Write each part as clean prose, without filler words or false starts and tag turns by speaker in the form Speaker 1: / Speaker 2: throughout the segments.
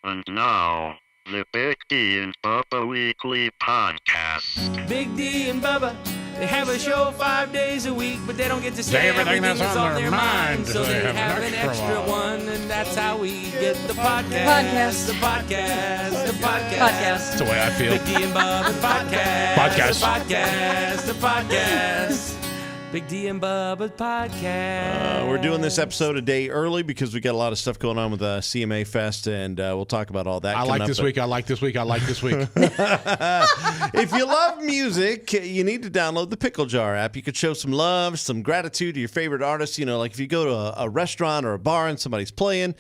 Speaker 1: And now, the Big D and Bubba Weekly Podcast.
Speaker 2: Big D and Bubba, they have a show 5 days a week, but they don't get to say
Speaker 3: Everything that's on their mind,
Speaker 2: so they have an extra one, and that's how we get the podcast.
Speaker 4: Podcast.
Speaker 2: The podcast. The podcast.
Speaker 4: Podcast.
Speaker 3: That's the way I feel.
Speaker 2: Big D and Bubba podcast.
Speaker 3: Podcast.
Speaker 2: The podcast. The podcast. Big D and Bubba podcast.
Speaker 5: We're doing this episode a day early because we got a lot of stuff going on with CMA Fest, and we'll talk about all that.
Speaker 3: I like this week. I like this week. I like this week.
Speaker 5: If you love music, you need to download the Pickle Jar app. You could show some love, some gratitude to your favorite artists. You know, like if you go to a restaurant or a bar and somebody's playing,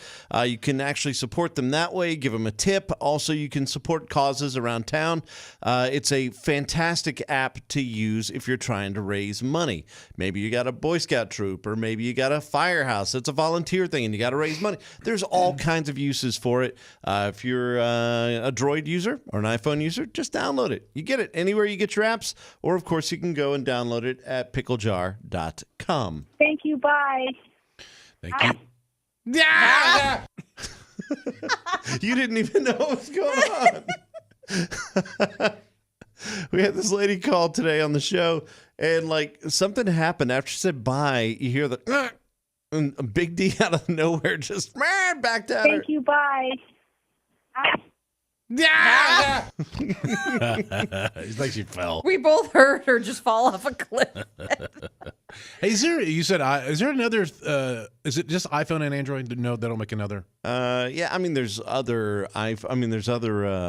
Speaker 5: you can actually support them that way, give them a tip. Also, you can support causes around town. It's a fantastic app to use if you're trying to raise money. Maybe you got a Boy Scout troop, or maybe you got a firehouse. It's a volunteer thing, and you got to raise money. There's all kinds of uses for it. If you're a Droid user or an iPhone user, just download it. You get it anywhere you get your apps, or, of course, you can go and download it at picklejar.com.
Speaker 6: Thank you. Bye.
Speaker 3: Thank you.
Speaker 5: Yeah! You didn't even know what was going on. We had this lady call today on the show, and like something happened after she said bye. You hear the and a Big D out of nowhere just backed at her.
Speaker 6: Thank you. Bye.
Speaker 5: Yeah!
Speaker 3: It's like she fell.
Speaker 4: We both heard her just fall off a cliff.
Speaker 3: Hey, is there another? Is it just iPhone and Android? No, they don't make another.
Speaker 5: Yeah, I mean, there's other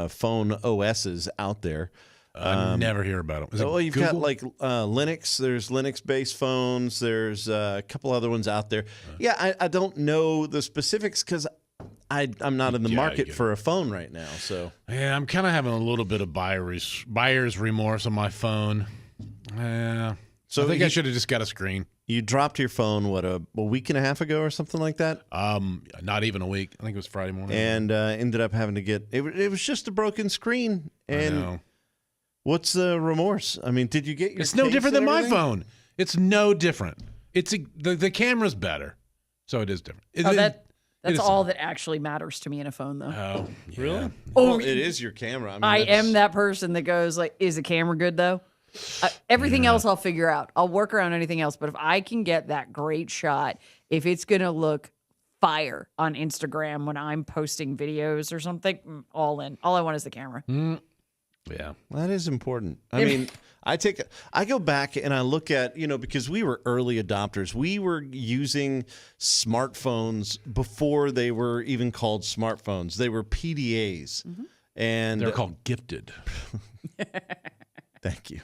Speaker 5: phone OSs out there.
Speaker 3: I never hear about them. Is it
Speaker 5: Well, you've
Speaker 3: Google?
Speaker 5: got like Linux. There's Linux-based phones. There's a couple other ones out there. Yeah, I don't know the specifics because I'm not in the market for a phone right now. So
Speaker 3: Yeah, I'm kind of having a little bit of buyer's remorse on my phone. Yeah. So I think I should have just got a screen.
Speaker 5: you dropped your phone, what, a week and a half ago or something like that?
Speaker 3: Not even a week. I think it was Friday morning.
Speaker 5: And ended up having to get it was just a broken screen. And
Speaker 3: I know.
Speaker 5: what's the remorse? I mean, did you get your
Speaker 3: It's no
Speaker 5: case
Speaker 3: different
Speaker 5: and
Speaker 3: than my
Speaker 5: everything?
Speaker 3: phone. It's no different. The camera's better, so it is different.
Speaker 4: That's all that actually matters to me in a phone, though.
Speaker 3: Oh, yeah.
Speaker 5: Really?
Speaker 4: Oh,
Speaker 5: Well, it is your camera. I, mean,
Speaker 4: I
Speaker 5: that's-
Speaker 4: am that person that goes like, "Is the camera good though?" Everything else I'll figure out. I'll work around anything else. But if I can get that great shot, if it's gonna look fire on Instagram when I'm posting videos or something, all in. All I want is the camera.
Speaker 3: Yeah.
Speaker 5: That is important. I mean, I go back and I look at, because we were early adopters. We were using smartphones before they were even called smartphones. They were PDAs. And
Speaker 3: They're called gifted.
Speaker 5: Thank you.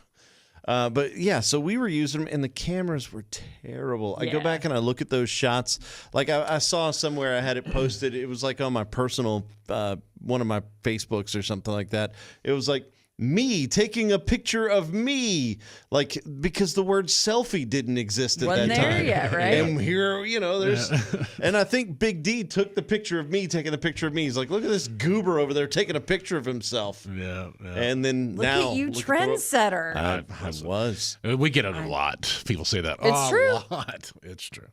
Speaker 5: But yeah, so we were using them, and the cameras were terrible. I go
Speaker 4: Yeah.
Speaker 5: back and I look at those shots. Like I saw somewhere I had it posted. It was like on my personal, one of my Facebooks or something like that. It was like me taking a picture of me, like because the word selfie didn't exist at
Speaker 4: Wasn't
Speaker 5: that
Speaker 4: there
Speaker 5: time.
Speaker 4: yet, right?
Speaker 5: And here, there's, and I think Big D took the picture of me taking a picture of me. He's like, look at this goober over there taking a picture of himself.
Speaker 3: Yeah.
Speaker 5: And then
Speaker 4: Look
Speaker 5: now,
Speaker 4: at you,
Speaker 5: look at the-
Speaker 4: trendsetter.
Speaker 5: I was.
Speaker 3: We get it a lot. People say that.
Speaker 4: It's true.
Speaker 3: A lot. It's true.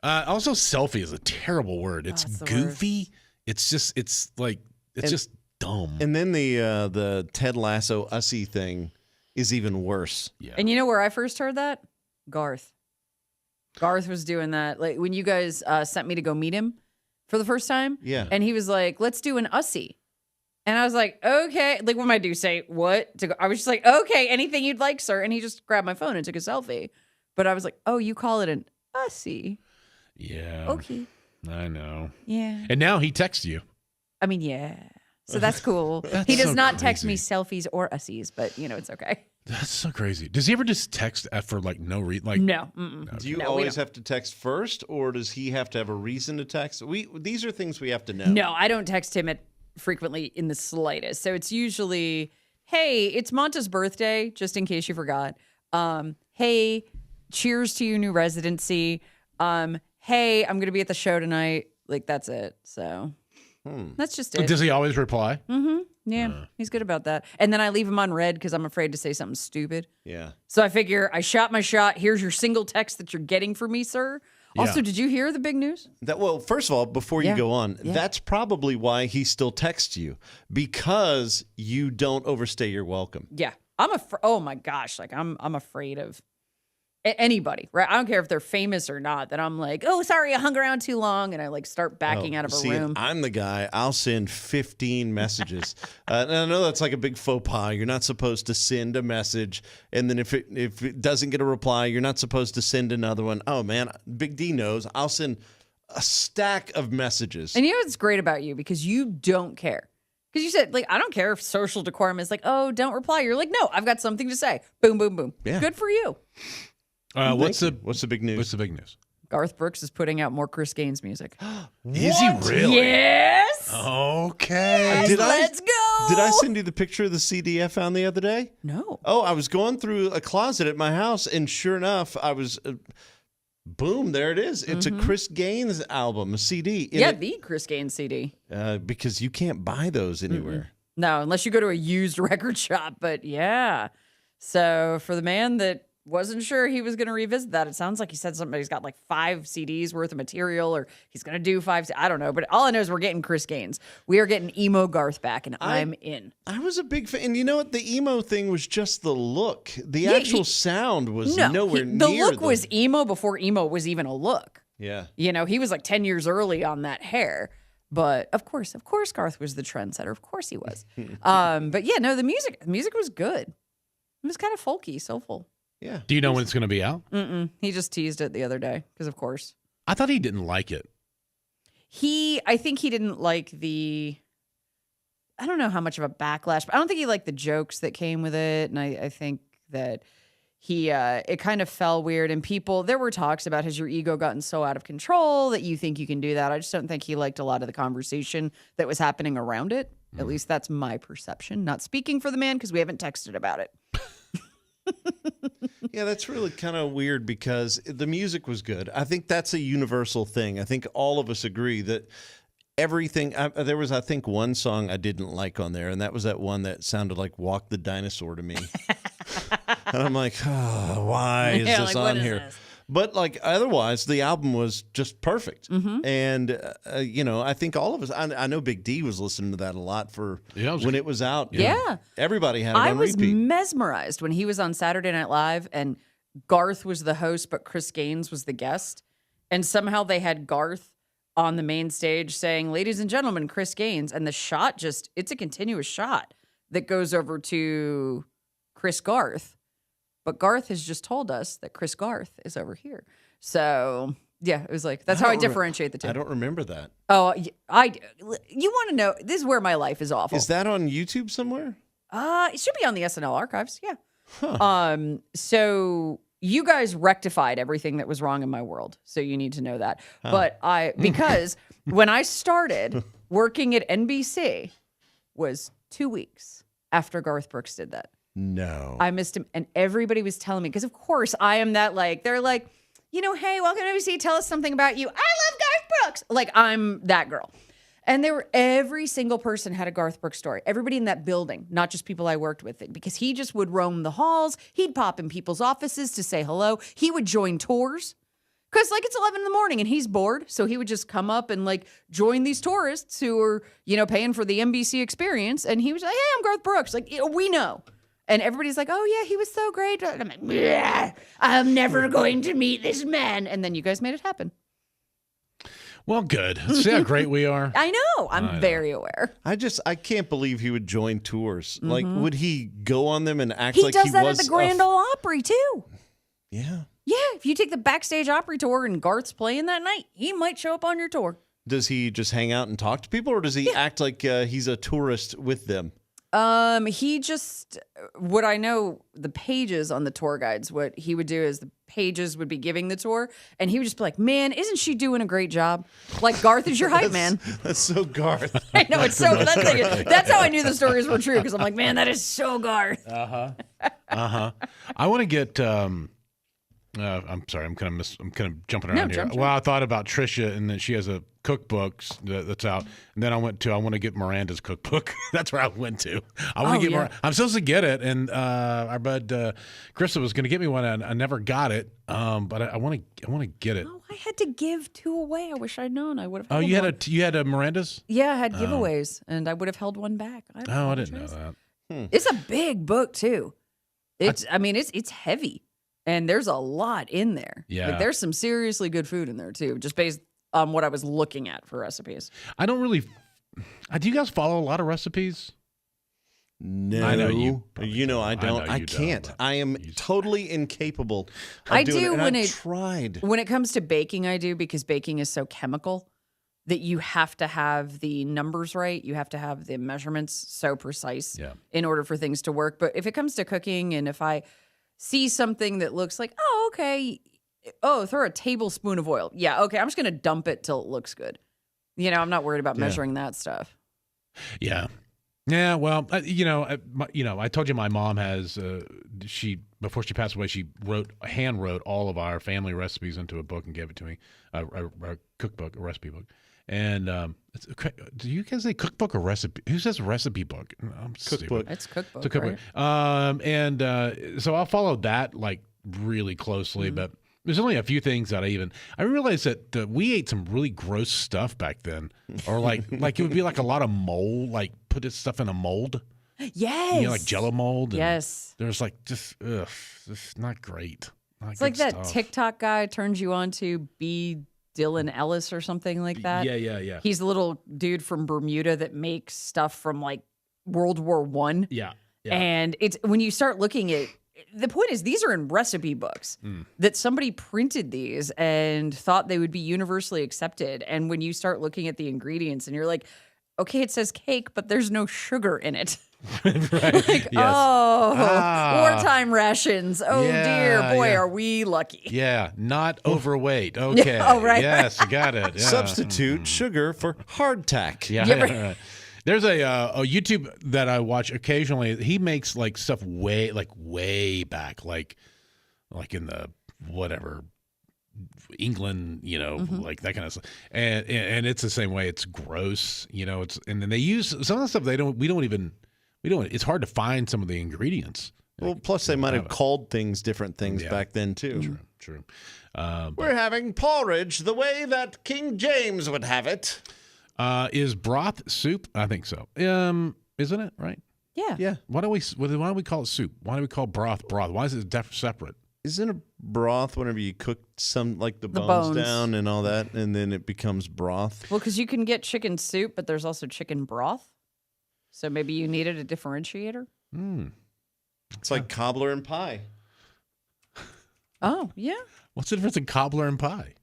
Speaker 3: Also, selfie is a terrible word. It's
Speaker 4: That's the
Speaker 3: goofy. It's just dumb.
Speaker 5: And then the Ted Lasso Ussie thing is even worse.
Speaker 3: Yeah.
Speaker 4: And you know where I first heard that? Garth. Garth was doing that. Like when you guys sent me to go meet him for the first time.
Speaker 5: Yeah.
Speaker 4: And he was like, let's do an Ussie. And I was like, okay. Like, what am I do? Say what? I was just like, okay, anything you'd like, sir. And he just grabbed my phone and took a selfie. But I was like, oh, you call it an Ussie.
Speaker 3: Yeah.
Speaker 4: Okay.
Speaker 3: I know.
Speaker 4: Yeah.
Speaker 3: And now he texts you.
Speaker 4: I mean, yeah. So that's cool.
Speaker 3: That's
Speaker 4: He does
Speaker 3: so
Speaker 4: not text me
Speaker 3: crazy.
Speaker 4: selfies or Ussies, but, it's okay.
Speaker 3: That's so crazy. Does he ever just text for like no reason? Like
Speaker 4: No. Mm-mm.
Speaker 5: Do you
Speaker 4: No, we
Speaker 5: always
Speaker 4: don't.
Speaker 5: have to text first, or does he have to have a reason to text? These are things we have to know.
Speaker 4: No, I don't text him frequently in the slightest. So it's usually, hey, it's Monta's birthday, just in case you forgot. Hey, cheers to your new residency. Hey, I'm going to be at the show tonight. Like, that's it. So that's just it.
Speaker 3: Does he always reply?
Speaker 4: Yeah, he's good about that. And then I leave him on red because I'm afraid to say something stupid.
Speaker 5: Yeah.
Speaker 4: So I figure I shot my shot. Here's your single text that you're getting from me, sir. Also, did you hear the big news?
Speaker 5: Well, first of all, before you
Speaker 4: Yeah.
Speaker 5: go on,
Speaker 4: Yeah.
Speaker 5: that's probably why he still texts you, because you don't overstay your welcome.
Speaker 4: Yeah. Oh my gosh. Like I'm afraid of anybody, right? I don't care if they're famous or not, that I'm like, oh, sorry, I hung around too long. And I like start backing out of a
Speaker 5: See,
Speaker 4: room.
Speaker 5: I'm the guy. I'll send 15 messages. And I know that's like a big faux pas. You're not supposed to send a message, and then if it doesn't get a reply, you're not supposed to send another one. Oh man, Big D knows. I'll send a stack of messages.
Speaker 4: And you know what's great about you? Because you don't care. Because you said, like, I don't care if social decorum is like, oh, don't reply. You're like, no, I've got something to say. Boom, boom, boom.
Speaker 5: Yeah.
Speaker 4: Good for you.
Speaker 3: What's the
Speaker 5: big news?
Speaker 3: What's the big news?
Speaker 4: Garth Brooks is putting out more Chris Gaines music.
Speaker 3: Is he really?
Speaker 4: Yes.
Speaker 3: Okay.
Speaker 4: Let's go.
Speaker 5: Did I send you the picture of the CD I found the other day?
Speaker 4: No.
Speaker 5: Oh, I was going through a closet at my house, and sure enough, I was. Boom! There it is. It's a Chris Gaines album, a CD.
Speaker 4: Yeah, the Chris Gaines CD.
Speaker 5: Because you can't buy those anywhere.
Speaker 4: No, unless you go to a used record shop. But yeah. So for the man that wasn't sure he was going to revisit that, it sounds like he said something. He's got like 5 CDs worth of material, or he's going to do 5. I don't know. But all I know is we're getting Chris Gaines. We are getting emo Garth back, and I'm in.
Speaker 5: I was a big fan. And you know what? The emo thing was just the look. The actual sound was nowhere near.
Speaker 4: The look was emo before emo was even a look.
Speaker 5: Yeah.
Speaker 4: You know, he was like 10 years early on that hair. But of course, Garth was the trendsetter. Of course he was. But yeah, no, the music was good. It was kind of folky, soulful.
Speaker 5: Yeah.
Speaker 3: Do you know when it's going to be out?
Speaker 4: He just teased it the other day because, of course.
Speaker 3: I thought he didn't like it.
Speaker 4: I think he didn't like I don't know how much of a backlash, but I don't think he liked the jokes that came with it. And I think that it kind of fell weird. And there were talks about, has your ego gotten so out of control that you think you can do that? I just don't think he liked a lot of the conversation that was happening around it. At least that's my perception. Not speaking for the man because we haven't texted about it.
Speaker 5: Yeah, that's really kind of weird because the music was good. I think that's a universal thing. I think all of us agree that everything. There was, I think, one song I didn't like on there, and that was that one that sounded like "Walk the Dinosaur" to me. And I'm like, oh, why is this on here?
Speaker 4: This?
Speaker 5: But like otherwise, the album was just perfect. And I think all of us. I know Big D was listening to that a lot when it was out.
Speaker 4: Yeah,
Speaker 5: everybody had it on
Speaker 4: I was
Speaker 5: repeat.
Speaker 4: mesmerized when he was on Saturday Night Live and Garth was the host, but Chris Gaines was the guest, and somehow they had Garth on the main stage saying, "Ladies and gentlemen, Chris Gaines," and the shot it's a continuous shot that goes over to Chris Garth. But Garth has just told us that Chris Garth is over here. So, yeah, it was like, that's how I differentiate the two.
Speaker 5: I don't remember that.
Speaker 4: Oh, you want to know, this is where my life is awful.
Speaker 5: Is that on YouTube somewhere?
Speaker 4: It should be on the SNL archives, yeah. So you guys rectified everything that was wrong in my world. So you need to know that. But because when I started working at NBC was 2 weeks after Garth Brooks did that.
Speaker 5: No.
Speaker 4: I missed him. And everybody was telling me, because of course I am that they're like, hey, welcome to NBC. Tell us something about you. I love Garth Brooks. Like, I'm that girl. And every single person had a Garth Brooks story. Everybody in that building, not just people I worked with, because he just would roam the halls. He'd pop in people's offices to say hello. He would join tours. Because, it's 11 in the morning and he's bored. So he would just come up and, join these tourists who are, paying for the NBC experience. And he was like, hey, I'm Garth Brooks. We know. And everybody's like, oh, yeah, he was so great. And I'm like, yeah, I'm never going to meet this man. And then you guys made it happen.
Speaker 3: Well, good. See how great we are?
Speaker 4: I know. I'm very aware.
Speaker 5: I can't believe he would join tours. Like, would he go on them and act
Speaker 4: He
Speaker 5: like
Speaker 4: does
Speaker 5: he
Speaker 4: that
Speaker 5: was
Speaker 4: at the Grand Ole Opry, too.
Speaker 5: Yeah.
Speaker 4: Yeah, if you take the Backstage Opry tour and Garth's playing that night, he might show up on your tour.
Speaker 5: Does he just hang out and talk to people, or does he act like he's a tourist with them?
Speaker 4: He just, what I know, the pages on the tour guides, what he would do is the pages would be giving the tour, and he would just be like, man, isn't she doing a great job? Like, Garth is your hype man.
Speaker 5: That's so Garth.
Speaker 4: I know, it's so, that's how I knew the stories were true, because I'm like, man, that is so Garth.
Speaker 3: I want to get I'm sorry. I'm kind of jumping around here.
Speaker 4: jump.
Speaker 3: Well, I thought about Trisha, and then she has a cookbook that's out. And then I want to get Miranda's cookbook. That's where I went to. I want to get. I'm supposed to get it, and our bud Krista was going to get me one. I never got it. But I want to get it.
Speaker 4: Oh, I had to give 2 away. I wish I'd known. I would have.
Speaker 3: Oh, you had a Miranda's?
Speaker 4: Yeah, I had giveaways, and I would have held one back.
Speaker 3: I didn't know that.
Speaker 4: It's a big book too. It's heavy, and there's a lot in there.
Speaker 3: Yeah.
Speaker 4: Like, there's some seriously good food in there too, just based on what I was looking at for recipes.
Speaker 3: I don't really. Do you guys follow a lot of recipes?
Speaker 5: No,
Speaker 3: I know you probably
Speaker 5: You know I don't.
Speaker 3: I know
Speaker 5: I
Speaker 3: you
Speaker 5: can't.
Speaker 3: don't,
Speaker 5: I am totally incapable. Of
Speaker 4: I
Speaker 5: doing
Speaker 4: do
Speaker 5: it. And
Speaker 4: when
Speaker 5: I've
Speaker 4: it-
Speaker 5: tried.
Speaker 4: When it comes to baking, I do, because baking is so chemical that you have to have the numbers right. You have to have the measurements so precise in order for things to work. But if it comes to cooking, and if I see something that looks like, oh, okay, oh, throw a tablespoon of oil. Yeah, okay, I'm just going to dump it till it looks good. You know, I'm not worried about measuring that stuff.
Speaker 3: Yeah. Yeah, well, I told you my mom has before she passed away, she hand wrote all of our family recipes into a book and gave it to me, a cookbook, a recipe book. And do you guys say cookbook or recipe? Who says recipe book? I'm
Speaker 5: Cookbook.
Speaker 4: It's cookbook,
Speaker 3: It's a cookbook.
Speaker 4: right?
Speaker 3: So I followed that like really closely, but there's only a few things that I realized that we ate some really gross stuff back then, or like it would be like a lot of mold, like put this stuff in a mold,
Speaker 4: Yes.
Speaker 3: like Jello mold. And
Speaker 4: Yes.
Speaker 3: there's like just not great. Not
Speaker 4: It's like
Speaker 3: good
Speaker 4: that
Speaker 3: stuff.
Speaker 4: TikTok guy turns you on to B. Dylan Ellis or something like that.
Speaker 3: Yeah.
Speaker 4: He's a little dude from Bermuda that makes stuff from like World War One.
Speaker 3: Yeah.
Speaker 4: And it's when you start looking at the point is these are in recipe books that somebody printed these and thought they would be universally accepted. And when you start looking at the ingredients and you're like, okay, it says cake, but there's no sugar in it.
Speaker 3: Right.
Speaker 4: Like, wartime rations. Oh dear, boy, are we lucky.
Speaker 3: Yeah, not overweight. Okay.
Speaker 4: Oh, right.
Speaker 3: Yes, I got it. Yeah.
Speaker 5: Substitute sugar for hardtack.
Speaker 3: Yeah. There's a YouTube that I watch occasionally. He makes like stuff way back, like in the whatever England, like that kind of stuff. And it's the same way. It's gross, and then they use some of the stuff we don't. It's hard to find some of the ingredients.
Speaker 5: Well, plus they might have called things different things back then too.
Speaker 3: True.
Speaker 5: We're having porridge the way that King James would have it.
Speaker 3: Is broth soup? I think so. Isn't it right?
Speaker 4: Yeah.
Speaker 5: Yeah.
Speaker 3: Why do we call it soup? Why do we call broth? Why is it separate?
Speaker 5: Isn't a broth whenever you cook some like the
Speaker 4: bones.
Speaker 5: down and all that, and then it becomes broth?
Speaker 4: Well, because you can get chicken soup, but there's also chicken broth. So maybe you needed a differentiator.
Speaker 5: It's like cobbler and pie.
Speaker 4: Oh, yeah.
Speaker 3: What's the difference in cobbler and pie?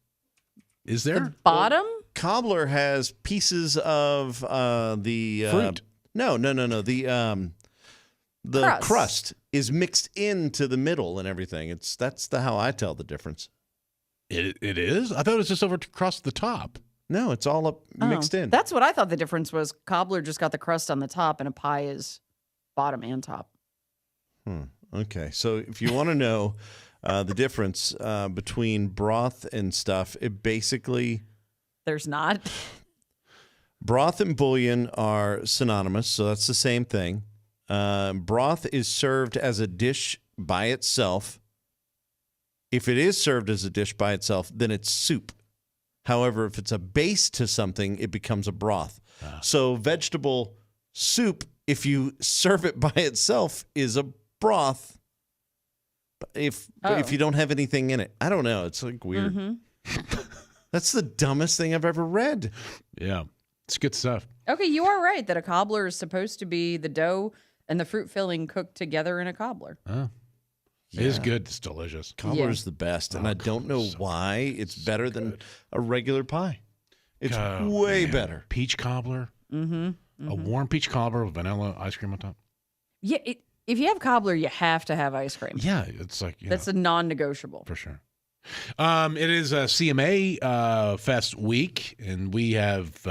Speaker 3: Is there?
Speaker 4: The bottom?
Speaker 5: Cobbler has pieces of the
Speaker 3: Fruit.
Speaker 5: No. The crust is mixed into the middle and everything. That's how I tell the difference.
Speaker 3: It is? I thought it was just over across the top.
Speaker 5: No, it's all up mixed in.
Speaker 4: That's what I thought the difference was. Cobbler just got the crust on the top, and a pie is bottom and top.
Speaker 5: Okay, so if you want to know the difference between broth and stuff, it basically
Speaker 4: There's not.
Speaker 5: broth and bouillon are synonymous, so that's the same thing. Broth is served as a dish by itself. If it is served as a dish by itself, then it's soup. However, if it's a base to something, it becomes a broth. So vegetable soup, if you serve it by itself, is a broth. But if you don't have anything in it, I don't know. It's like weird. That's the dumbest thing I've ever read.
Speaker 3: Yeah. It's good stuff.
Speaker 4: Okay, you are right that a cobbler is supposed to be the dough and the fruit filling cooked together in a cobbler.
Speaker 3: It is good. It's delicious.
Speaker 5: Cobbler is the best, and I don't know why it's better than a regular pie. It's way better.
Speaker 3: Peach cobbler. A warm peach cobbler with vanilla ice cream on top.
Speaker 4: Yeah, if you have cobbler, you have to have ice cream.
Speaker 3: Yeah, it's like
Speaker 4: That's a non-negotiable.
Speaker 3: for sure. It is a CMA Fest week, and we have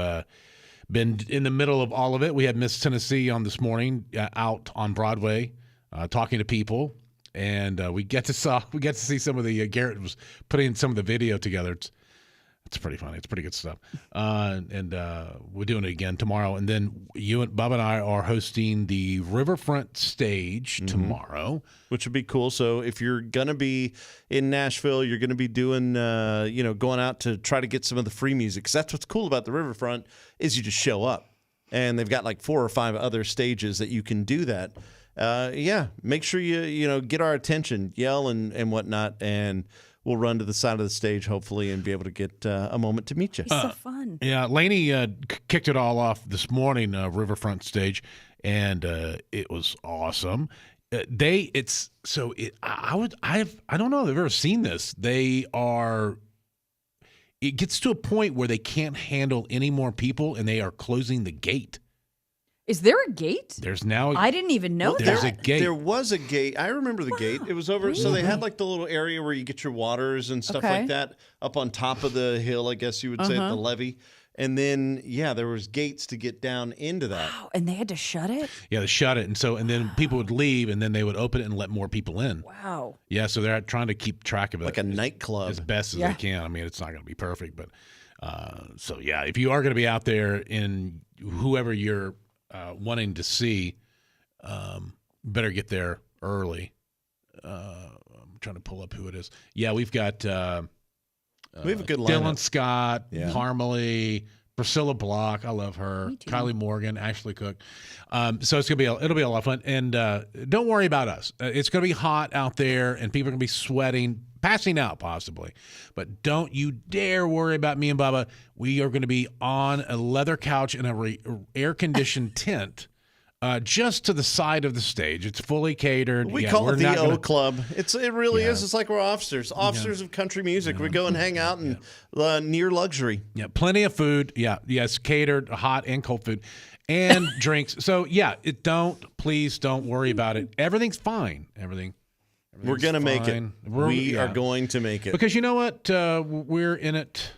Speaker 3: been in the middle of all of it. We had Miss Tennessee on this morning out on Broadway talking to people. and we get to see some of the Garrett was putting some of the video together. It's pretty funny. It's pretty good stuff. And we're doing it again tomorrow. And then you and Bob and I are hosting the Riverfront stage tomorrow,
Speaker 5: which would be cool. So if you're going to be in Nashville, you're going to be doing, going out to try to get some of the free music. Because that's what's cool about the Riverfront is you just show up. And they've got like 4 or 5 other stages that you can do that. Make sure you get our attention, yell and whatnot, and we'll run to the side of the stage, hopefully, and be able to get a moment to meet you.
Speaker 4: It's so fun.
Speaker 3: Yeah, Lainey kicked it all off this morning, Riverfront stage, and it was awesome. I don't know if I've ever seen this. It gets to a point where they can't handle any more people, and they are closing the gate.
Speaker 4: Is there a gate?
Speaker 3: There's now.
Speaker 4: I didn't even know that.
Speaker 3: There's a gate.
Speaker 5: There was a gate. I remember the gate. It was over. So they had like the little area where you get your waters and stuff like that up on top of the hill, I guess you would say, at the levee. And then, there was gates to get down into that.
Speaker 4: Wow, and they had to shut it?
Speaker 3: Yeah, they shut it. And then people would leave, and then they would open it and let more people in.
Speaker 4: Wow.
Speaker 3: Yeah, so they're trying to keep track of it.
Speaker 5: Like a nightclub.
Speaker 3: As best as they can. I mean, it's not going to be perfect. But if you are going to be out there in whoever you're wanting to see, better get there early. I'm trying to pull up who it is. Yeah, we've got...
Speaker 5: we have a good lineup.
Speaker 3: Dylan Scott, Parmalee, Priscilla Block. I love her. Kylie Morgan, Ashley Cook. So it'll be a lot of fun. And don't worry about us. It's going to be hot out there, and people are going to be sweating, passing out possibly. But don't you dare worry about me and Bubba. We are going to be on a leather couch in a air-conditioned tent. Just to the side of the stage. It's fully catered.
Speaker 5: We call it the O Club. It really is. It's like we're officers of country music. We go and hang out in near luxury.
Speaker 3: Yeah, plenty of food. Yeah, yes, catered, hot and cold food, and drinks. So please don't worry about it. Everything's fine. Everything's
Speaker 5: we're gonna make it. We are going to make it
Speaker 3: because you know what? We're in it.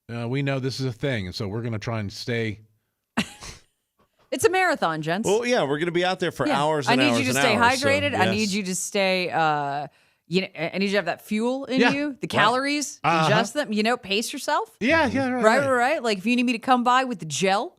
Speaker 3: We know this is a thing, and so we're gonna try and stay.
Speaker 4: It's a marathon, gents.
Speaker 5: Well, we're going to be out there for hours and hours.
Speaker 4: I need you to stay hydrated. I need you to stay, I need you to have that fuel in you, the calories, ingest them, pace yourself.
Speaker 3: Yeah,
Speaker 5: right.
Speaker 4: Like if you need me to come by with the gel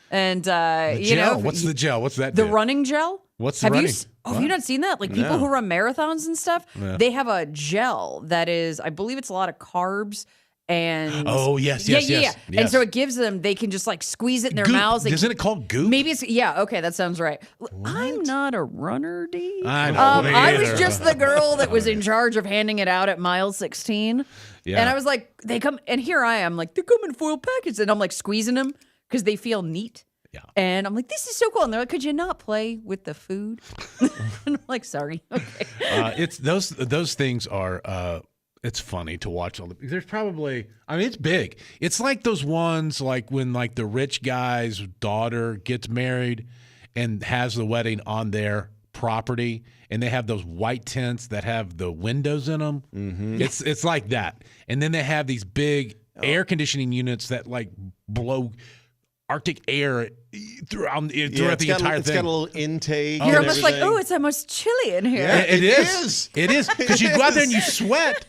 Speaker 4: and,
Speaker 3: what's the gel? What's that?
Speaker 4: The running gel?
Speaker 3: What's the running?
Speaker 4: Have you not seen that? Like people who run marathons and stuff, they have a gel that is, I believe it's a lot of carbs. And
Speaker 3: yes.
Speaker 4: And so it gives them, they can just like squeeze it in their mouths.
Speaker 3: Isn't it called goop?
Speaker 4: Maybe it's, okay, that sounds right. I'm not a runner, D.
Speaker 3: I know.
Speaker 4: I was just the girl that was in charge of handing it out at mile 16. Yeah. And I was like, they come, and here I am, like, they come in foil packets. And I'm like squeezing them because they feel neat.
Speaker 3: Yeah.
Speaker 4: And I'm like, this is so cool. And they're like, could you not play with the food? And I'm like, sorry. Okay.
Speaker 3: It's those things are, it's funny to watch. There's probably, it's big. It's like those ones like when like the rich guy's daughter gets married and has the wedding on their property, and they have those white tents that have the windows in them. Mm-hmm. It's like that. And then they have these big air conditioning units that like blow Arctic air throughout the entire thing.
Speaker 5: It's got a little intake.
Speaker 4: You're almost like, it's almost chilly in here.
Speaker 3: Yeah, it is. It is. Because you go out there and you sweat.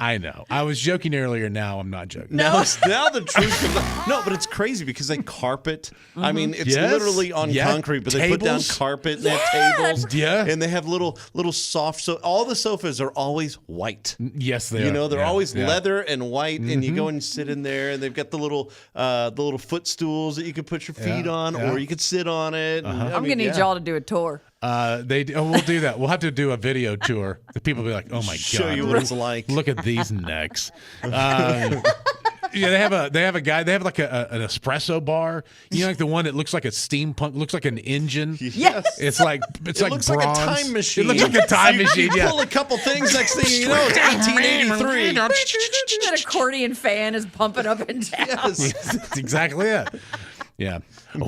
Speaker 3: I know. I was joking earlier. Now I'm not joking.
Speaker 5: Now the truth comes out. No, but it's crazy because they carpet. Mm-hmm. I mean, it's literally on concrete, but they put down carpet and they have tables.
Speaker 3: Yeah.
Speaker 5: And they have little soft. So all the sofas are always white.
Speaker 3: Yes, they are.
Speaker 5: They're always leather and white, and you go and sit in there, and they've got the little footstools that you can put your feet on, or you could sit on it.
Speaker 4: I'm gonna need y'all to do a tour.
Speaker 3: We'll do that. We'll have to do a video tour. The people will be like, "Oh my god!"
Speaker 5: Show you what it's like.
Speaker 3: Look at these necks. They have a guy. They have like an espresso bar. Like the one that looks like a steampunk, looks like an engine.
Speaker 4: Yes,
Speaker 3: it looks
Speaker 5: like
Speaker 3: bronze.
Speaker 5: a time machine.
Speaker 3: It looks like a time machine.
Speaker 5: You pull a couple things. Next thing you know, it's 1883.
Speaker 4: That accordion fan is pumping up and down.
Speaker 5: Yes,
Speaker 3: that's exactly it. Yeah.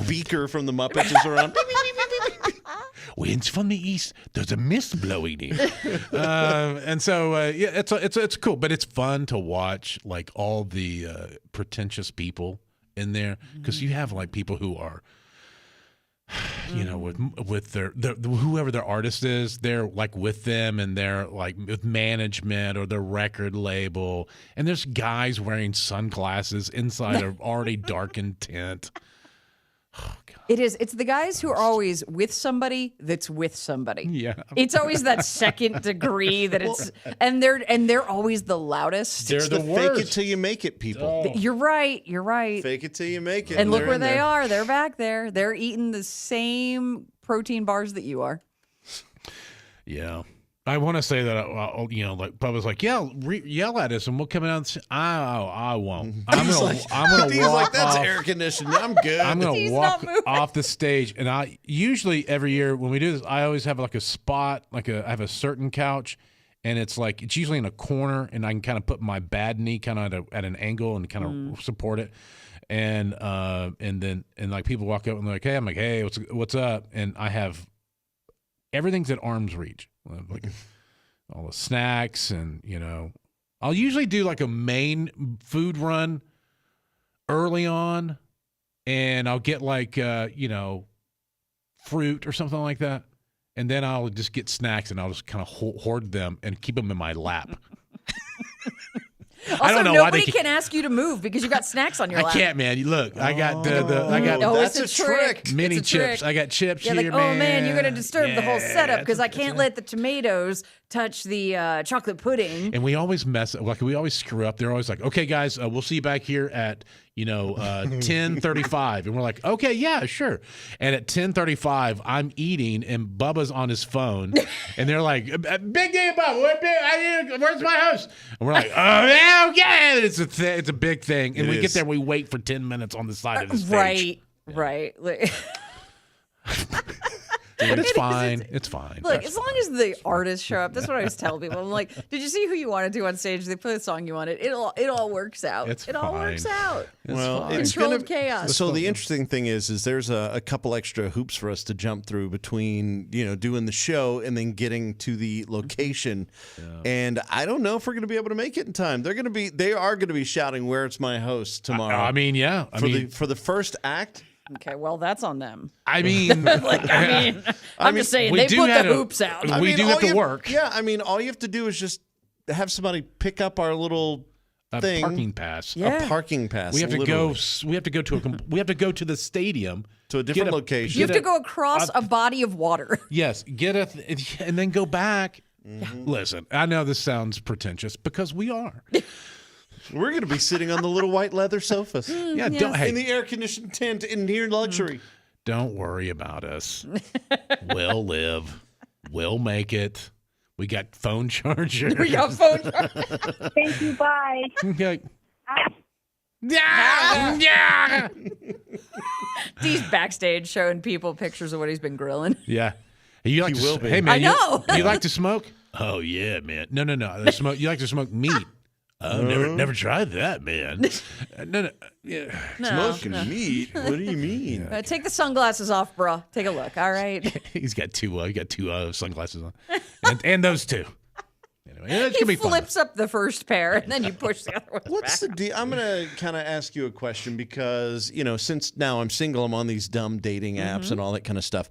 Speaker 5: Beaker from the Muppets is around.
Speaker 3: Winds from the east. There's a mist blowing in. And so, it's cool, but it's fun to watch like all the pretentious people in there because you have like people who are you know, with their whoever their artist is, they're like with them, and they're like with management or their record label, and there's guys wearing sunglasses inside an already darkened tent. Oh God.
Speaker 4: It's the guys who are always with somebody that's with somebody.
Speaker 3: Yeah.
Speaker 4: It's always that second degree that it's and they're always the loudest.
Speaker 3: They're
Speaker 5: It's
Speaker 3: the
Speaker 5: the fake it
Speaker 3: worst.
Speaker 5: till you make it, people.
Speaker 4: You're right. You're right.
Speaker 5: Fake it till you make it.
Speaker 4: And look
Speaker 5: they're
Speaker 4: where
Speaker 5: in
Speaker 4: they
Speaker 5: there.
Speaker 4: are. They're back there. They're eating the same protein bars that you are.
Speaker 3: Yeah. I want to say that, you know, like Bubba's like, yeah, yell at us and we'll come out and say, I won't. I'm gonna
Speaker 5: He's
Speaker 3: walk
Speaker 5: like, that's
Speaker 3: off.
Speaker 5: air conditioned. I'm good.
Speaker 3: I'm gonna
Speaker 4: He's
Speaker 3: walk
Speaker 4: not moving.
Speaker 3: off the stage, and I usually every year when we do this, I always have like a spot, I have a certain couch, and it's usually in a corner, and I can kind of put my bad knee kind of at an angle and kind of support it, and then like people walk up and they're like, hey, I'm like, hey, what's up, and I have everything's at arm's reach, like all the snacks, and you know, I'll usually do like a main food run early on, and I'll get like you know, fruit or something like that, and then I'll just get snacks and I'll just kind of hoard them and keep them in my lap.
Speaker 4: Also,
Speaker 3: I don't know why
Speaker 4: nobody
Speaker 3: they
Speaker 4: can ask you to move because you got snacks on your
Speaker 3: I
Speaker 4: lap.
Speaker 3: can't, man. Look, I got I got
Speaker 4: Oh,
Speaker 5: That's
Speaker 4: it's
Speaker 5: a trick.
Speaker 3: mini
Speaker 4: It's a
Speaker 3: chips.
Speaker 4: trick.
Speaker 3: I got chips
Speaker 4: Yeah,
Speaker 3: here,
Speaker 4: like,
Speaker 3: man.
Speaker 4: oh man, you're gonna disturb the whole setup because I
Speaker 3: that's
Speaker 4: can't
Speaker 3: it.
Speaker 4: let the tomatoes touch the chocolate pudding.
Speaker 3: And we always we always screw up. They're always like, okay, guys, we'll see you back here at, 10:35. And we're like, okay, yeah, sure. And at 10:35, I'm eating and Bubba's on his phone. And they're like, big day, Bubba, where's my host? And we're like, oh, yeah, okay. It's a big thing. And
Speaker 5: It
Speaker 3: we get
Speaker 5: is.
Speaker 3: there, we wait for 10 minutes on the side of the stage.
Speaker 4: Right. Like,
Speaker 3: But it's fine. It's fine.
Speaker 4: look, as long as the artists show up, that's what I always tell people. I'm like, did you see who you want to do on stage? They play the song you wanted. It all works out.
Speaker 3: It's
Speaker 4: it all works
Speaker 3: fine.
Speaker 4: out.
Speaker 5: Well,
Speaker 3: fine.
Speaker 5: it's
Speaker 4: Controlled
Speaker 5: gonna
Speaker 4: chaos.
Speaker 5: So the interesting thing is there's a couple extra hoops for us to jump through between doing the show and then getting to the location, and I don't know if we're going to be able to make it in time. They are going to be shouting "Where's my host" tomorrow.
Speaker 3: I mean, yeah.
Speaker 5: for the first act.
Speaker 4: Okay, well, that's on them.
Speaker 3: I mean,
Speaker 4: I'm just saying,
Speaker 3: we
Speaker 4: they
Speaker 3: do
Speaker 4: put the
Speaker 3: have to-
Speaker 4: hoops out.
Speaker 3: We
Speaker 5: mean,
Speaker 3: do have
Speaker 5: all
Speaker 3: to
Speaker 5: you
Speaker 3: work.
Speaker 5: Yeah, I mean, all you have to do is just have somebody pick up our little
Speaker 3: a
Speaker 5: thing,
Speaker 3: parking pass.
Speaker 4: Yeah.
Speaker 5: a parking pass.
Speaker 3: We have to
Speaker 5: literally,
Speaker 3: go. We have to go to we have to go to the stadium.
Speaker 5: to a different
Speaker 3: get a-
Speaker 5: location.
Speaker 4: You have to go across a body of water.
Speaker 3: Yes, and then go back. Listen, I know this sounds pretentious because we are.
Speaker 5: We're going to be sitting on the little white leather sofas
Speaker 3: Yeah,
Speaker 4: yes.
Speaker 3: don't
Speaker 5: in
Speaker 3: hey,
Speaker 5: the air conditioned tent in near luxury.
Speaker 3: don't worry about us. We'll live. We'll make it. We got phone chargers.
Speaker 4: We got phone charge.
Speaker 6: Thank you. Bye.
Speaker 3: Okay. Yeah.
Speaker 4: He's backstage showing people pictures of what he's been grilling.
Speaker 3: Yeah. You like
Speaker 5: He
Speaker 3: to
Speaker 5: will be.
Speaker 3: Hey man,
Speaker 4: I know.
Speaker 3: You like to smoke? Oh yeah, man. No. Smoke. You like to smoke meat? Oh, never tried that, man. No. Yeah.
Speaker 4: No,
Speaker 5: Smoking
Speaker 4: no.
Speaker 5: meat? What do you mean?
Speaker 4: Take the sunglasses off, bro. Take a look. All right.
Speaker 3: He's got two. Sunglasses on, and those two. Anyway, it's
Speaker 4: He
Speaker 3: gonna be fun.
Speaker 4: flips up the first pair and then you push the other one.
Speaker 5: What's the deal? I'm going to kind of ask you a question because, since now I'm single, I'm on these dumb dating apps and all that kind of stuff.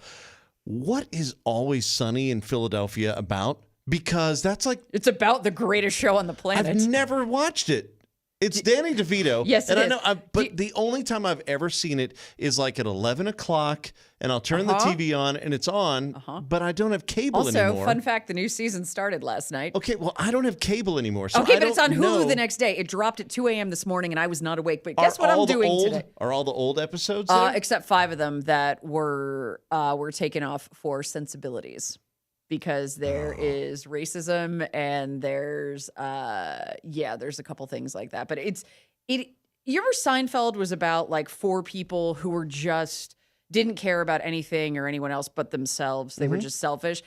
Speaker 5: What is Always Sunny in Philadelphia about? Because that's like,
Speaker 4: It's about the greatest show on the planet.
Speaker 5: I've never watched it. It's Danny DeVito.
Speaker 4: Yes, it
Speaker 5: and
Speaker 4: is.
Speaker 5: I know, but the only time I've ever seen it is like at 11 o'clock, and I'll turn the TV on, and it's on, but I don't have cable
Speaker 4: Also,
Speaker 5: anymore.
Speaker 4: fun fact, the new season started last night.
Speaker 5: Okay, well, I don't have cable anymore. So
Speaker 4: Okay,
Speaker 5: I
Speaker 4: but it's on
Speaker 5: don't
Speaker 4: Hulu
Speaker 5: know.
Speaker 4: the next day. It dropped at 2 a.m. this morning, and I was not awake. But
Speaker 5: Are
Speaker 4: guess what
Speaker 5: all
Speaker 4: I'm
Speaker 5: the
Speaker 4: doing
Speaker 5: old,
Speaker 4: today?
Speaker 5: Are all the old episodes there?
Speaker 4: Except 5 of them that were taken off for sensibilities. Because there is racism and there's a couple things like that. But you ever Seinfeld was about like 4 people who were just didn't care about anything or anyone else but themselves. They were just selfish.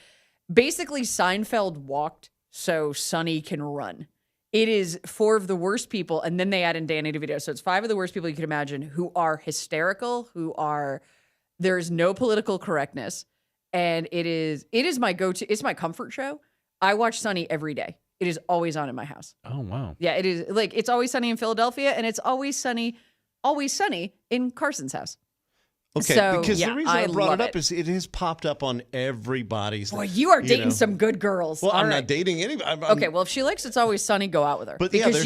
Speaker 4: Basically, Seinfeld walked so Sonny can run. It is 4 of the worst people, and then they add in Danny DeVito. So it's 5 of the worst people you could imagine who are hysterical, there is no political correctness. And it is my go-to. It's my comfort show. I watch Sunny every day. It is always on in my house.
Speaker 3: Oh wow.
Speaker 4: Yeah, it is like it's always sunny in Philadelphia, and it's always sunny in Carson's house.
Speaker 5: Okay,
Speaker 4: So,
Speaker 5: because
Speaker 4: yeah,
Speaker 5: the reason I brought
Speaker 4: love
Speaker 5: it up is it has popped up on everybody's.
Speaker 4: Boy, you are dating
Speaker 5: know.
Speaker 4: some good girls.
Speaker 5: Well,
Speaker 4: All
Speaker 5: I'm
Speaker 4: right.
Speaker 5: not dating anybody.
Speaker 4: Okay, well, if she likes It's Always Sunny, go out with her.
Speaker 5: But yeah,
Speaker 4: because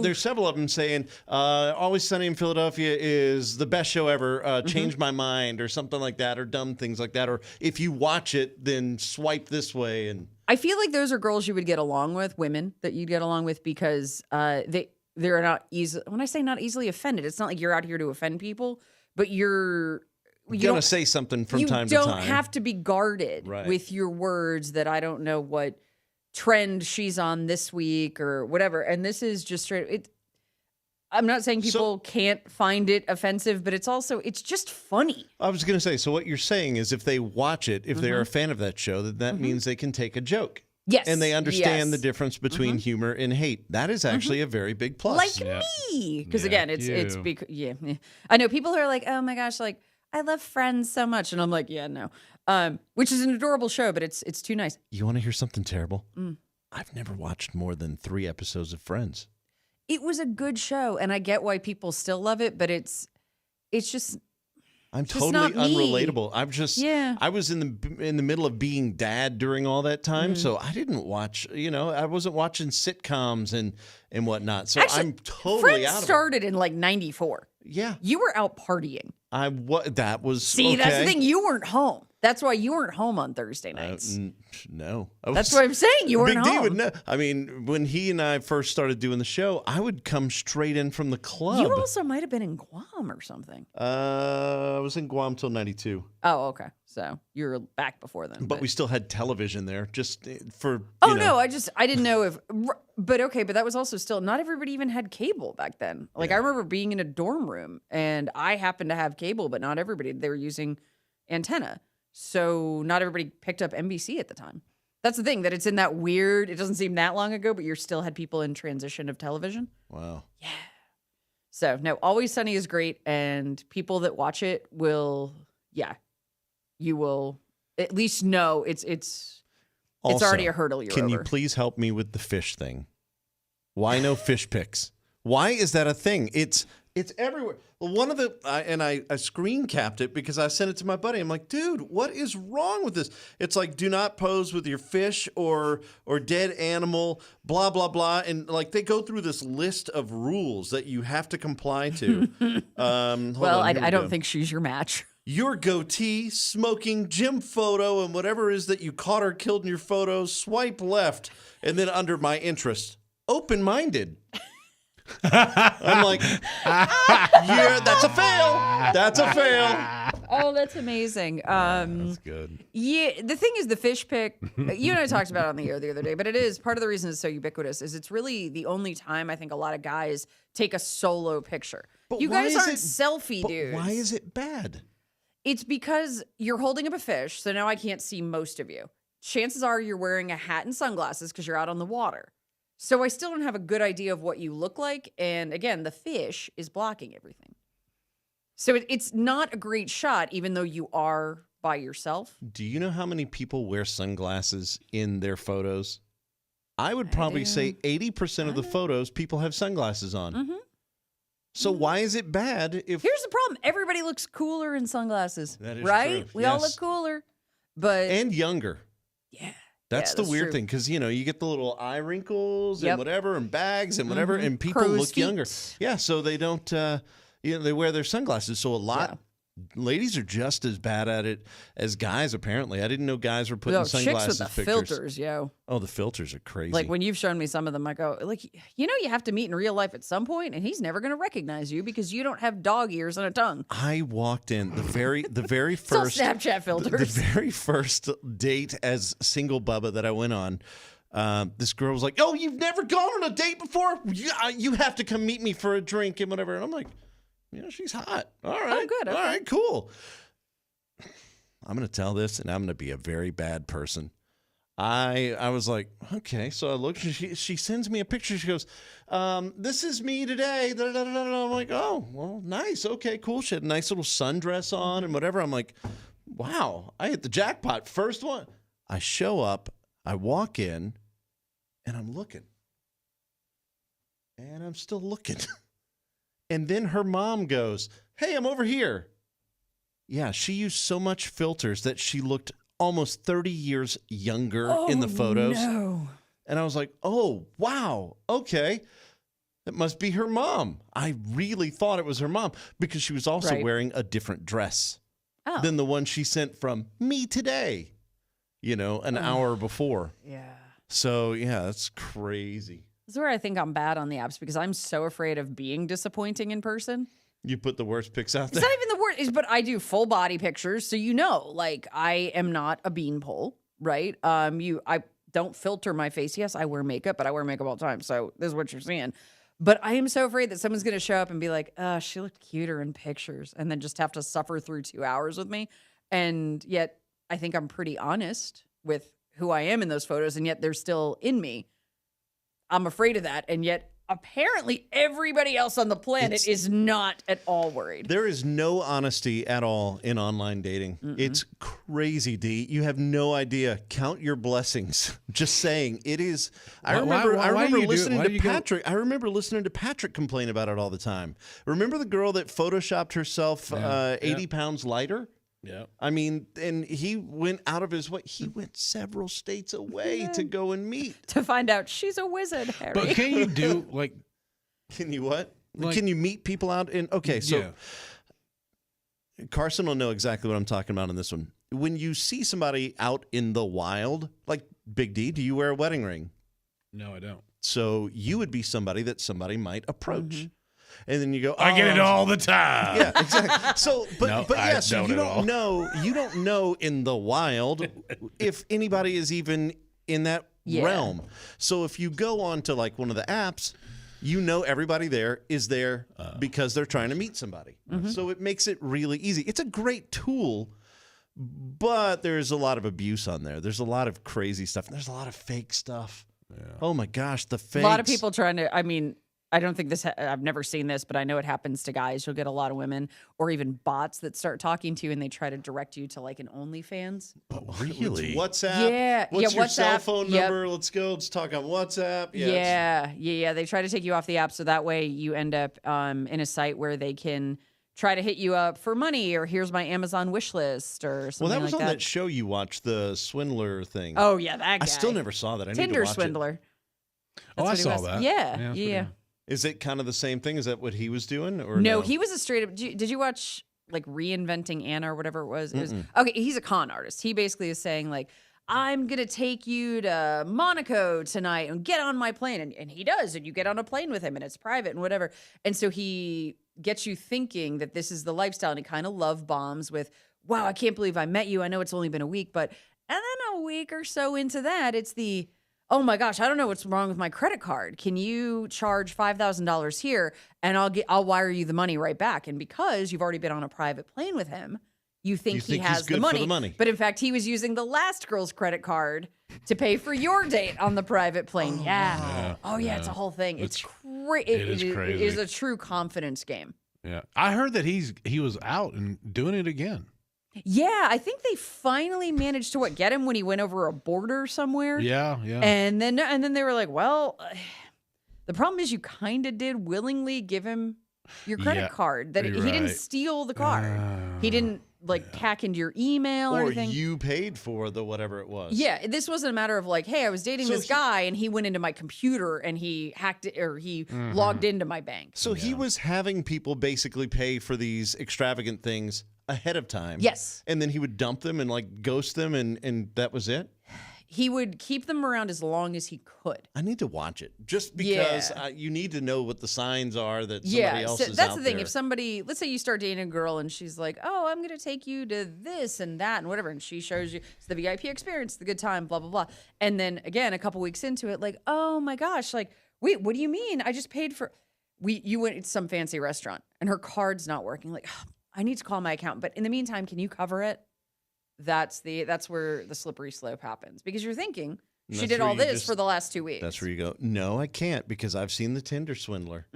Speaker 5: there's several of them saying Always Sunny in Philadelphia is the best show ever,
Speaker 4: Mm-hmm.
Speaker 5: changed my mind or something like that, or dumb things like that, or if you watch it, then swipe this way. And
Speaker 4: I feel like those are girls you would get along with, women that you'd get along with because they're not easy. When I say not easily offended, it's not like you're out here to offend people, but you
Speaker 5: gonna
Speaker 4: don't
Speaker 5: say something from
Speaker 4: you
Speaker 5: time to
Speaker 4: don't
Speaker 5: time.
Speaker 4: have to be guarded
Speaker 5: Right.
Speaker 4: with your words that I don't know what trend she's on this week or whatever. And this is just straight. I'm not saying people can't find it offensive, but it's just funny.
Speaker 5: I was going to say, so what you're saying is if they watch it, if they're a fan of that show, that means they can take a joke.
Speaker 4: Yes.
Speaker 5: And they understand the
Speaker 4: yes.
Speaker 5: difference between humor and hate. That is actually a very big plus.
Speaker 4: Like me. Because
Speaker 3: Yeah,
Speaker 4: again, it's because I know people who are like, oh my gosh, like I love Friends so much. And I'm like, yeah, no. Which is an adorable show, but it's too nice.
Speaker 5: You want to hear something terrible? I've never watched more than 3 episodes of Friends.
Speaker 4: It was a good show, and I get why people still love it, but it's just
Speaker 5: I'm
Speaker 4: Just
Speaker 5: totally
Speaker 4: not me.
Speaker 5: unrelatable. I'm just
Speaker 4: Yeah.
Speaker 5: I was in the middle of being dad during all that time, so I didn't watch. I wasn't watching sitcoms and whatnot. So
Speaker 4: Actually,
Speaker 5: I'm totally
Speaker 4: Friends
Speaker 5: out of it.
Speaker 4: started in like '94.
Speaker 5: Yeah,
Speaker 4: You were out partying.
Speaker 5: that was
Speaker 4: See, that's the
Speaker 5: okay.
Speaker 4: thing. You weren't home. That's why you weren't home on Thursday nights.
Speaker 5: No,
Speaker 4: That's what I'm saying. You weren't
Speaker 5: Big D
Speaker 4: home.
Speaker 5: would know. I mean, when he and I first started doing the show, I would come straight in from the club.
Speaker 4: You also might have been in Guam or something.
Speaker 5: I was in Guam till '92,
Speaker 4: Oh, okay. So you were back before then.
Speaker 5: but we still had television there, just for.
Speaker 4: Oh
Speaker 5: you know.
Speaker 4: no, I didn't know if. But okay, but that was also still not everybody even had cable back then. Like I remember being in a dorm room and I happened to have cable, but not everybody. They were using antenna, so not everybody picked up NBC at the time. That's the thing, that it's in that weird. It doesn't seem that long ago, but you still had people in transition of television.
Speaker 5: Wow.
Speaker 4: So no, Always Sunny is great, and people that watch it will, you will at least know it's
Speaker 5: Also,
Speaker 4: already a hurdle you're
Speaker 5: Can
Speaker 4: over.
Speaker 5: you please help me with the fish thing? Why no fish pics? Why is that a thing? It's everywhere. One of the I screen capped it because I sent it to my buddy. I'm like, dude, what is wrong with this? It's like, do not pose with your fish or dead animal, blah blah blah, and like they go through this list of rules that you have to comply to.
Speaker 4: Well, I don't think she's your match.
Speaker 5: Your goatee, smoking, gym photo, and whatever it is that you caught or killed in your photos, swipe left, and then under my interest, open-minded. I'm like, yeah, that's a fail. That's a fail.
Speaker 4: Oh, that's amazing.
Speaker 3: That's good.
Speaker 4: Yeah, the thing is, the fish pic. You and I talked about it on the air the other day, but it is part of the reason it's so ubiquitous. Is it's really the only time I think a lot of guys take a solo picture.
Speaker 5: But
Speaker 4: You
Speaker 5: why
Speaker 4: guys
Speaker 5: is
Speaker 4: aren't
Speaker 5: it-
Speaker 4: selfie
Speaker 5: But
Speaker 4: dudes.
Speaker 5: why is it bad?
Speaker 4: It's because you're holding up a fish, so now I can't see most of you. Chances are you're wearing a hat and sunglasses because you're out on the water. So I still don't have a good idea of what you look like. And again, the fish is blocking everything. So it's not a great shot, even though you are by yourself.
Speaker 5: Do you know how many people wear sunglasses in their photos? I would probably say 80% of the photos people have sunglasses on.
Speaker 4: Mm-hmm.
Speaker 5: So why is it bad if
Speaker 4: Here's the problem. Everybody looks cooler in sunglasses,
Speaker 5: That is
Speaker 4: right?
Speaker 5: true.
Speaker 4: We all
Speaker 5: Yes.
Speaker 4: look cooler. But
Speaker 5: and younger?
Speaker 4: yeah.
Speaker 5: That's
Speaker 4: Yeah,
Speaker 5: the
Speaker 4: that's
Speaker 5: weird
Speaker 4: true.
Speaker 5: thing because you get the little eye wrinkles
Speaker 4: Yep.
Speaker 5: and whatever and bags and whatever,
Speaker 4: Mhm.
Speaker 5: and people
Speaker 4: Crow's
Speaker 5: look younger.
Speaker 4: feet.
Speaker 5: Yeah, so they don't. They wear their sunglasses. So a lot. Ladies are just as bad at it as guys. Apparently, I didn't know guys were putting
Speaker 4: No, chicks
Speaker 5: sunglasses
Speaker 4: with the
Speaker 5: pictures.
Speaker 4: filters, yo.
Speaker 5: Oh, the filters are crazy.
Speaker 4: Like when you've shown me some of them, I go, like, you have to meet in real life at some point, and he's never going to recognize you because you don't have dog ears and a tongue.
Speaker 5: I walked in the very
Speaker 4: It's all
Speaker 5: first
Speaker 4: Snapchat
Speaker 5: the
Speaker 4: filters.
Speaker 5: very first date as single Bubba that I went on. This girl was like, "Oh, you've never gone on a date before? You have to come meet me for a drink and whatever." And I'm like, she's hot. All right,
Speaker 4: good,
Speaker 5: all
Speaker 4: okay.
Speaker 5: right, cool. I'm gonna tell this, and I'm gonna be a very bad person. I was like, okay. So I looked. She sends me a picture. She goes, "This is me today." Da, da, da, da, da. I'm like, "Oh, well, nice. Okay, cool." She had a nice little sundress on and whatever. I'm like, "Wow, I hit the jackpot. First one." I show up. I walk in, and I'm looking, and I'm still looking. And then her mom goes, "Hey, I'm over here." Yeah, she used so much filters that she looked almost 30 years younger in the photos.
Speaker 4: No.
Speaker 5: And I was like, oh, wow, okay. That must be her mom. I really thought it was her mom because she was also
Speaker 4: Right.
Speaker 5: wearing a different dress
Speaker 4: Oh.
Speaker 5: than the one she sent from me today, an hour before.
Speaker 4: Yeah.
Speaker 5: So, yeah, that's crazy.
Speaker 4: This is where I think I'm bad on the apps because I'm so afraid of being disappointing in person.
Speaker 5: You put the worst pics out
Speaker 4: It's
Speaker 5: there.
Speaker 4: not even the word, but I do full body pictures, so like I am not a beanpole, right? I don't filter my face. Yes, I wear makeup, but I wear makeup all the time, so this is what you're seeing. But I am so afraid that someone's going to show up and be like, she looked cuter in pictures, and then just have to suffer through 2 hours with me. And yet, I think I'm pretty honest with who I am in those photos, and yet they're still in me. I'm afraid of that, and yet apparently everybody else on the planet is not at all worried.
Speaker 5: There is no honesty at all in online dating. It's crazy, D. You have no idea. Count your blessings. Just saying, it is. I remember listening to Patrick. I remember listening to Patrick complain about it all the time. Remember the girl that photoshopped herself 80 pounds lighter?
Speaker 3: Yeah.
Speaker 5: I mean, and he went out of his way. He went several states away to go and meet.
Speaker 4: To find out she's a wizard, Harry.
Speaker 3: But can you do like?
Speaker 5: Can you what?
Speaker 3: Like-
Speaker 5: Can you meet people out in? Okay, so
Speaker 3: Yeah.
Speaker 5: Carson will know exactly what I'm talking about in this one. When you see somebody out in the wild, like Big D, do you wear a wedding ring?
Speaker 3: No, I don't.
Speaker 5: So you would be somebody that somebody might approach. And then you go,
Speaker 3: I get it
Speaker 5: "Oh,
Speaker 3: all the time.
Speaker 5: Yeah, exactly. So, but
Speaker 3: No,
Speaker 5: but
Speaker 3: I
Speaker 5: yeah, so
Speaker 3: don't
Speaker 5: you
Speaker 3: at all.
Speaker 5: don't know. You don't know in the wild if anybody is even in that
Speaker 4: Yeah.
Speaker 5: realm. So if you go on to like one of the apps, you know everybody there is there because they're trying to meet somebody. So it makes it really easy. It's a great tool, but there's a lot of abuse on there. There's a lot of crazy stuff. There's a lot of fake stuff. Oh my gosh, the
Speaker 4: a
Speaker 5: fakes.
Speaker 4: lot of people trying to, I don't think this, I've never seen this, but I know it happens to guys. You'll get a lot of women or even bots that start talking to you and they try to direct you to like an OnlyFans.
Speaker 3: Really?
Speaker 5: WhatsApp.
Speaker 4: Yeah,
Speaker 5: What's
Speaker 4: yeah,
Speaker 5: your cell
Speaker 4: WhatsApp,
Speaker 5: phone
Speaker 4: yep.
Speaker 5: number? Let's go. Let's talk on WhatsApp.
Speaker 4: Yeah. They try to take you off the app so that way you end up in a site where they can try to hit you up for money or here's my Amazon wish list or something
Speaker 5: Well, that was
Speaker 4: like
Speaker 5: on
Speaker 4: that.
Speaker 5: that show you watched, the swindler thing.
Speaker 4: Oh, yeah, that guy.
Speaker 5: I still never saw that. I need
Speaker 4: Tinder
Speaker 5: to watch
Speaker 4: swindler.
Speaker 3: Oh, I
Speaker 4: That's what he
Speaker 3: saw
Speaker 4: was.
Speaker 3: that.
Speaker 4: Yeah,
Speaker 3: it's
Speaker 4: yeah.
Speaker 3: pretty-
Speaker 5: it. Is it kind of the same thing? Is that what he was doing? Or
Speaker 4: No, he was a straight up. Did you watch like Reinventing Anna or whatever it was? Okay, he's a con artist. He basically is saying like, I'm gonna take you to Monaco tonight and get on my plane, and he does, and you get on a plane with him, and it's private and whatever. And so he gets you thinking that this is the lifestyle, and he kind of love bombs with, wow, I can't believe I met you. I know it's only been a week, but and then a week or so into that, it's the oh my gosh, I don't know what's wrong with my credit card. Can you charge $5,000 here and I'll wire you the money right back? And because you've already been on a private plane with him, you think he
Speaker 5: think he's
Speaker 4: has
Speaker 5: good for the money.
Speaker 4: But in fact, he was using the last girl's credit card to pay for your date on the private plane. It's a whole thing. It's crazy.
Speaker 3: it is
Speaker 4: It
Speaker 3: crazy.
Speaker 4: is a true confidence game.
Speaker 3: Yeah. I heard that he was out and doing it again.
Speaker 4: Yeah, I think they finally managed to get him when he went over a border somewhere.
Speaker 3: Yeah.
Speaker 4: And then they were like, well, the problem is you kind of did willingly give him your credit
Speaker 3: Yeah,
Speaker 4: card. That
Speaker 3: you're
Speaker 4: he didn't
Speaker 3: right.
Speaker 4: steal the card. He didn't hack into your email or
Speaker 5: or
Speaker 4: anything.
Speaker 5: you paid for the whatever it was.
Speaker 4: Yeah, this wasn't a matter of like, hey, I was dating
Speaker 5: So
Speaker 4: this guy and he went into my computer and he hacked it or he logged into my bank.
Speaker 5: So he was having people basically pay for these extravagant things ahead of time.
Speaker 4: Yes.
Speaker 5: And then he would dump them and like ghost them and that was it?
Speaker 4: He would keep them around as long as he could.
Speaker 5: I need to watch it just because
Speaker 4: Yeah.
Speaker 5: you need to know what the signs are that somebody else
Speaker 4: so
Speaker 5: is
Speaker 4: that's
Speaker 5: out
Speaker 4: the thing.
Speaker 5: there.
Speaker 4: If somebody, let's say you start dating a girl and she's like, "Oh, I'm going to take you to this and that and whatever," and she shows you it's the VIP experience, the good time, blah blah blah, and then again a couple weeks into it, like, "Oh my gosh, like, wait, what do you mean? I just paid for." You went to some fancy restaurant and her card's not working. Like, I need to call my accountant, but in the meantime, can you cover it? That's where the slippery slope happens because you're thinking.
Speaker 5: And
Speaker 4: She
Speaker 5: that's
Speaker 4: did
Speaker 5: where
Speaker 4: all
Speaker 5: you
Speaker 4: this
Speaker 5: just-
Speaker 4: for the last 2 weeks.
Speaker 5: That's where you go, no, I can't because I've seen the Tinder swindler.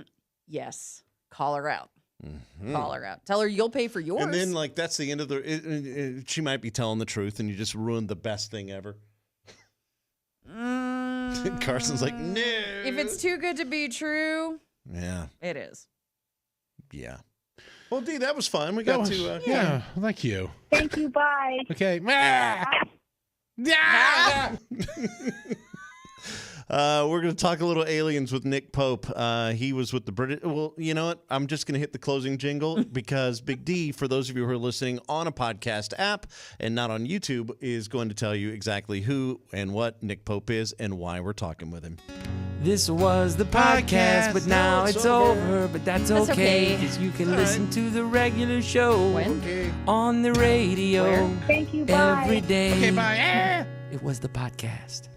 Speaker 4: Yes. Call her out. Call her out. Tell her you'll pay for yours.
Speaker 5: And then, like, that's the end of she might be telling the truth and you just ruined the best thing ever. Carson's like, no.
Speaker 4: if it's too good to be true,
Speaker 5: Yeah.
Speaker 4: it is.
Speaker 5: Yeah. Well, D, that was fun. We
Speaker 3: That
Speaker 5: got
Speaker 3: was-
Speaker 5: to.
Speaker 3: yeah, thank you.
Speaker 6: Thank you. Bye.
Speaker 3: Okay.
Speaker 5: We're going to talk a little aliens with Nick Pope. He was with the British. Well, you know what? I'm just going to hit the closing jingle because Big D, for those of you who are listening on a podcast app and not on YouTube, is going to tell you exactly who and what Nick Pope is and why we're talking with him.
Speaker 2: This was the podcast, but now it's over. But that's
Speaker 4: That's
Speaker 2: okay,
Speaker 4: okay.
Speaker 2: because you can listen to the regular show
Speaker 4: When?
Speaker 2: on the radio
Speaker 6: Thank you. Bye.
Speaker 2: every day.
Speaker 3: Okay, bye.
Speaker 2: It was the podcast.